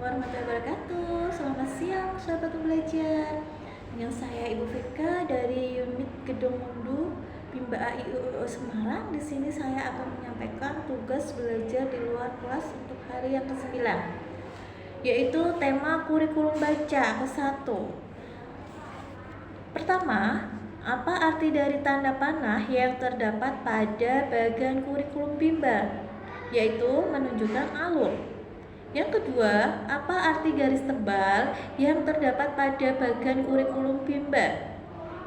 warahmatullahi wabarakatuh. Selamat siang sahabat belajar. Dengan saya Ibu Vika dari unit Gedung Mundu Bimba AIUU Semarang. Di sini saya akan menyampaikan tugas belajar di luar kelas untuk hari yang ke-9, yaitu tema kurikulum baca ke-1. Pertama, apa arti dari tanda panah yang terdapat pada bagian kurikulum Bimba? Yaitu menunjukkan alur. Yang kedua, apa arti garis tebal yang terdapat pada bagian kurikulum Bimba?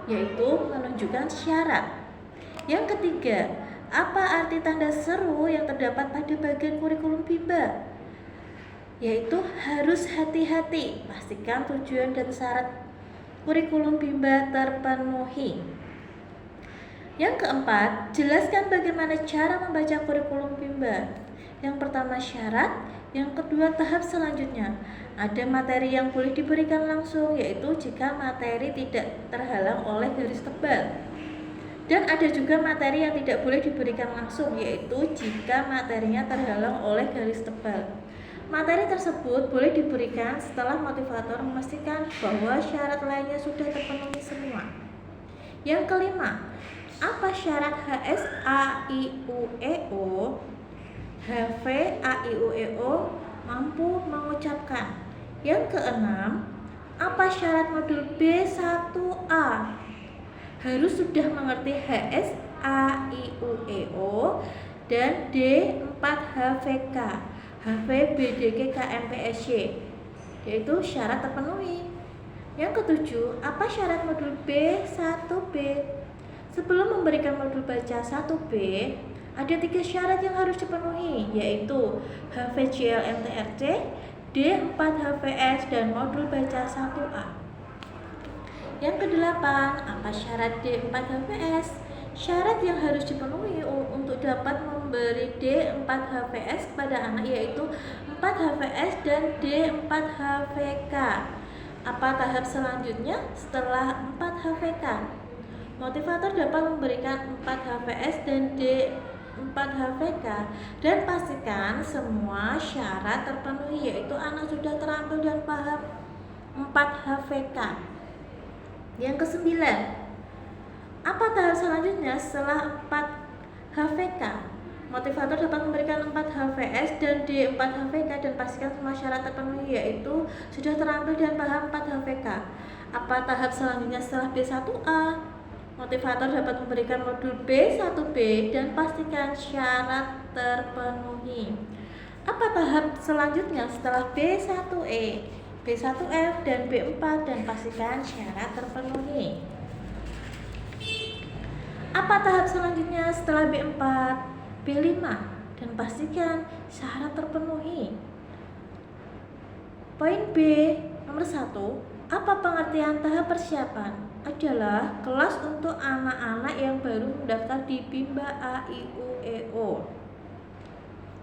Yaitu menunjukkan syarat. Yang ketiga, apa arti tanda seru yang terdapat pada bagian kurikulum Bimba? Yaitu harus hati-hati, pastikan tujuan dan syarat kurikulum Bimba terpenuhi. Yang keempat, jelaskan bagaimana cara membaca kurikulum Bimba. Yang pertama syarat, yang kedua tahap selanjutnya. Ada materi yang boleh diberikan langsung, yaitu jika materi tidak terhalang oleh garis tebal. Dan ada juga materi yang tidak boleh diberikan langsung, yaitu jika materinya terhalang oleh garis tebal. Materi tersebut boleh diberikan setelah motivator memastikan bahwa syarat lainnya sudah terpenuhi semua. Yang kelima, apa syarat HSAIUEO? HVAIUEO mampu mengucapkan. Yang keenam, apa syarat modul B1A? Harus sudah mengerti HSAIUEO dan D4HVK, HVBDK KMPSY, yaitu syarat terpenuhi. Yang ketujuh, apa syarat modul B1B? Sebelum memberikan modul baca 1B, ada 3 syarat yang harus dipenuhi, yaitu HVJL MTRC, D4HVS, dan modul baca 1A. Yang kedelapan, apa syarat D4HVS? Syarat yang harus dipenuhi untuk dapat memberi D4HVS kepada anak yaitu 4HVS dan D4HVK. Apa tahap selanjutnya setelah 4HVK? Motivator dapat memberikan 4HVS dan D4HVK dan pastikan semua syarat terpenuhi, yaitu anak sudah terampil dan paham 4HVK. Yang kesembilan, apa tahap selanjutnya setelah 4HVK? Motivator dapat memberikan 4HVS dan D4HVK dan pastikan semua syarat terpenuhi, yaitu sudah terampil dan paham 4HVK. Apa tahap selanjutnya setelah B1A? Motivator dapat memberikan modul B1B dan pastikan syarat terpenuhi. Apa tahap selanjutnya setelah B1E, B1F, dan B4 dan pastikan syarat terpenuhi. Apa tahap selanjutnya setelah B4, B5 dan pastikan syarat terpenuhi. Poin B nomor 1, apa pengertian tahap persiapan? Adalah kelas untuk anak-anak yang baru mendaftar di Bimba AIUEO.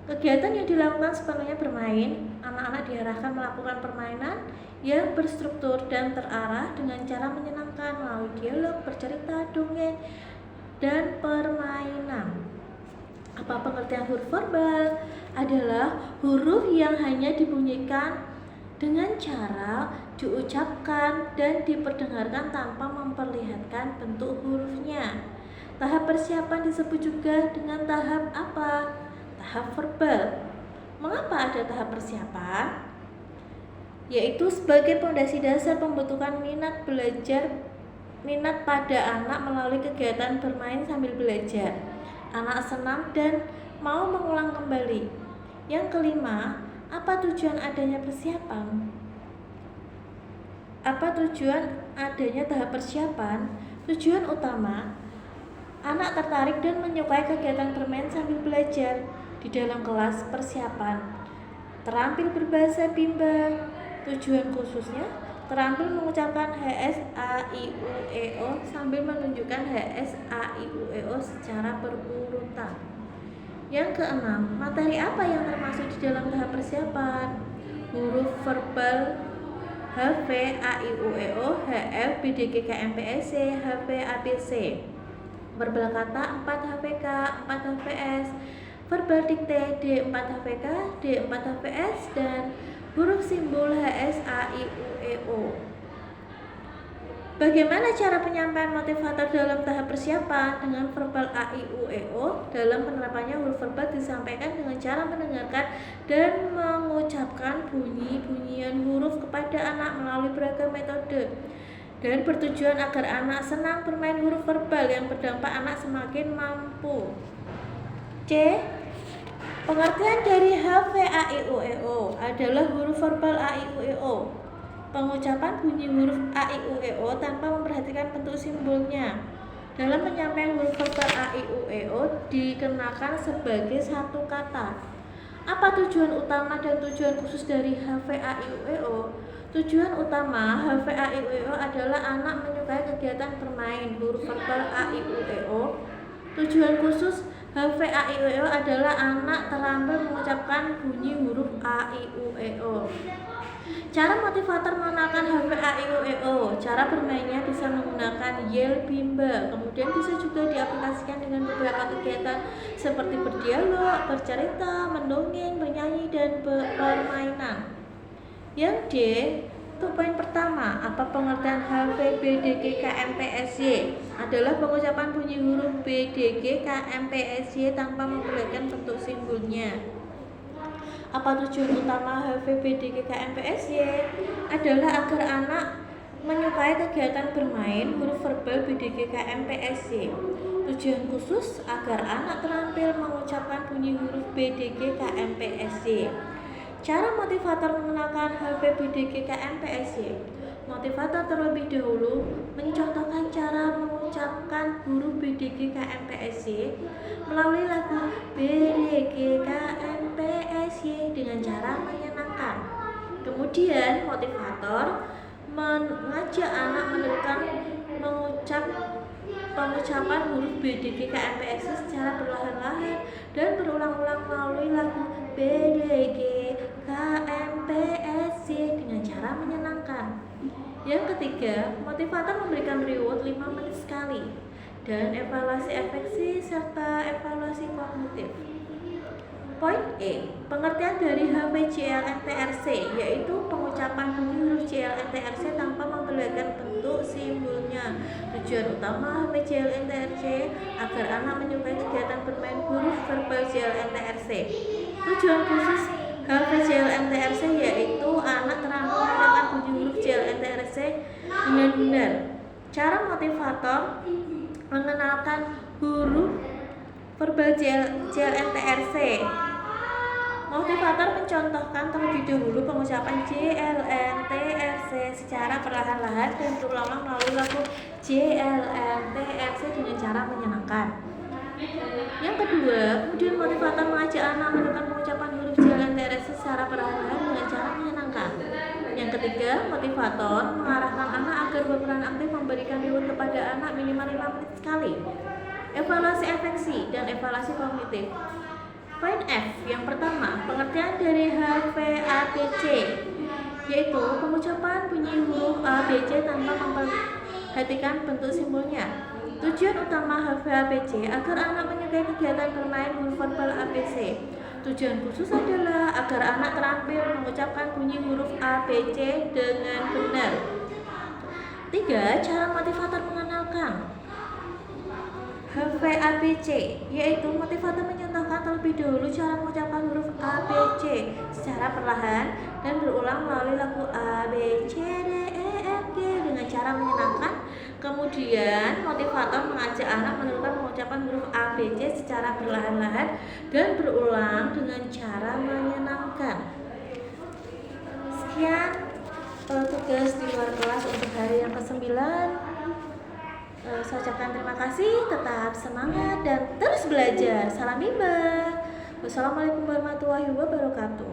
Kegiatan yang dilakukan sepenuhnya bermain. Anak-anak diarahkan melakukan permainan yang berstruktur dan terarah dengan cara menyenangkan melalui dialog, bercerita, dongeng, dan permainan. Apa pengertian huruf verbal? Adalah huruf yang hanya dibunyikan dengan cara diucapkan dan diperdengarkan tanpa memperlihatkan bentuk hurufnya. Tahap persiapan disebut juga dengan tahap apa? Tahap verbal. Mengapa ada tahap persiapan? Yaitu sebagai fondasi dasar pembentukan minat pada anak melalui kegiatan bermain sambil belajar. Anak senang dan mau mengulang kembali. Yang kelima, apa tujuan adanya persiapan? Apa tujuan adanya tahap persiapan? Tujuan utama, anak tertarik dan menyukai kegiatan bermain sambil belajar di dalam kelas persiapan. Terampil berbahasa Bimba. Tujuan khususnya, terampil mengucapkan HSAIUEO sambil menunjukkan HSAIUEO secara berurutan. Yang keenam, materi apa yang termasuk di dalam tahap persiapan? Huruf verbal HVAIUEO, HF, BDG KMPSY, HV ABC. Verbal kata 4HVK, 4HVS. Verbal dikte D4HVK, D4HVS, dan huruf simbol A-I-U-E-O. Bagaimana cara penyampaian motivator dalam tahap persiapan? Dengan verbal A-I-U-E-O, dalam penerapannya huruf verbal disampaikan dengan cara mendengarkan dan mengucapkan bunyi-bunyian huruf kepada anak melalui beragam metode, dan bertujuan agar anak senang bermain huruf verbal yang berdampak anak semakin mampu. C. Pengertian dari HVAIUEO adalah huruf verbal A-I-U-E-O. Pengucapan bunyi huruf A-I-U-E-O tanpa memperhatikan bentuk simbolnya. Dalam penyampaian huruf verbal A-I-U-E-O dikenakan sebagai satu kata. Apa tujuan utama dan tujuan khusus dari HVAIUEO? Tujuan utama HVAIUEO adalah anak menyukai kegiatan bermain huruf verbal A-I-U-E-O. Tujuan khusus HVAIUEO adalah anak terampil mengucapkan bunyi huruf A-I-U-E-O. Cara motivator mengenalkan HVAIUEO. Cara bermainnya bisa menggunakan yel bimba, kemudian bisa juga diaplikasikan dengan beberapa kegiatan seperti berdialog, bercerita, mendongeng, bernyanyi, dan permainan. Yang D, untuk poin pertama, apa pengertian HVBDGKMPSY? Adalah pengucapan bunyi huruf BDGKMPSY tanpa memperlihatkan bentuk simbolnya. Apa tujuan utama HVBDGKMPSY? Adalah agar anak menyukai kegiatan bermain huruf verbal BDGKMPSY. Tujuan khusus agar anak terampil mengucapkan bunyi huruf BDGKMPSY. Cara motivator mengenalkan HVBDGKMPSY. Motivator terlebih dahulu mencontohkan cara mengucapkan huruf BDGKMPSY melalui lagu BDGKMPSY dengan cara menyenangkan. Kemudian motivator mengajak anak menirukan pengucapan huruf BDGKMPSY secara perlahan-lahan dan berulang-ulang melalui lagu BDGKMPSY dengan cara menyenangkan. Yang ketiga, motivator memberikan reward 5 menit sekali dan evaluasi efeksi serta evaluasi kognitif. Poin E, pengertian dari HVJLNTRC, yaitu pengucapan bunyi huruf JLNTRC tanpa memperlihatkan bentuk simbolnya. Tujuan utama HVJLNTRC agar anak menyukai kegiatan bermain huruf verbal JLNTRC. Tujuan khusus HVJLNTRC yaitu anak terampil mengucapkan bunyi huruf JLNTRC dengan benar. Cara motivator mengenalkan huruf verbal JLNTRC. Motivator mencontohkan terlebih dahulu pengucapan JLNTRC secara perlahan-lahan dan berulang-ulang melalui lagu JLNTRC dengan cara menyenangkan. Yang kedua, kemudian motivator mengajak anak melakukan pengucapan huruf JLNTRC secara perlahan-lahan dengan cara menyenangkan. Yang ketiga, motivator mengarahkan anak agar berperan aktif memberikan reward kepada anak minimal 5 menit sekali. Evaluasi efeksi dan evaluasi kognitif. Poin F, yang pertama, pengertian dari HVABC, yaitu pengucapan bunyi huruf ABC tanpa memperhatikan bentuk simbolnya. Tujuan utama HVABC agar anak menyukai kegiatan bermain huruf verbal ABC. Tujuan khusus adalah agar anak terampil mengucapkan bunyi huruf ABC dengan benar. 3. Cara motivator mengenalkan HVABC, yaitu motivator mencontohkan terlebih dahulu cara mengucapkan huruf ABC secara perlahan dan berulang melalui lagu ABCDEFG dengan cara menyenangkan. Kemudian motivator mengajak anak menirukan pengucapan huruf ABC secara perlahan-lahan dan berulang dengan cara menyenangkan. Sekian tugas di luar kelas untuk hari yang ke-9. Saya ucapkan terima kasih, tetap semangat dan terus belajar. Salam bimbang. Wassalamualaikum warahmatullahi wabarakatuh.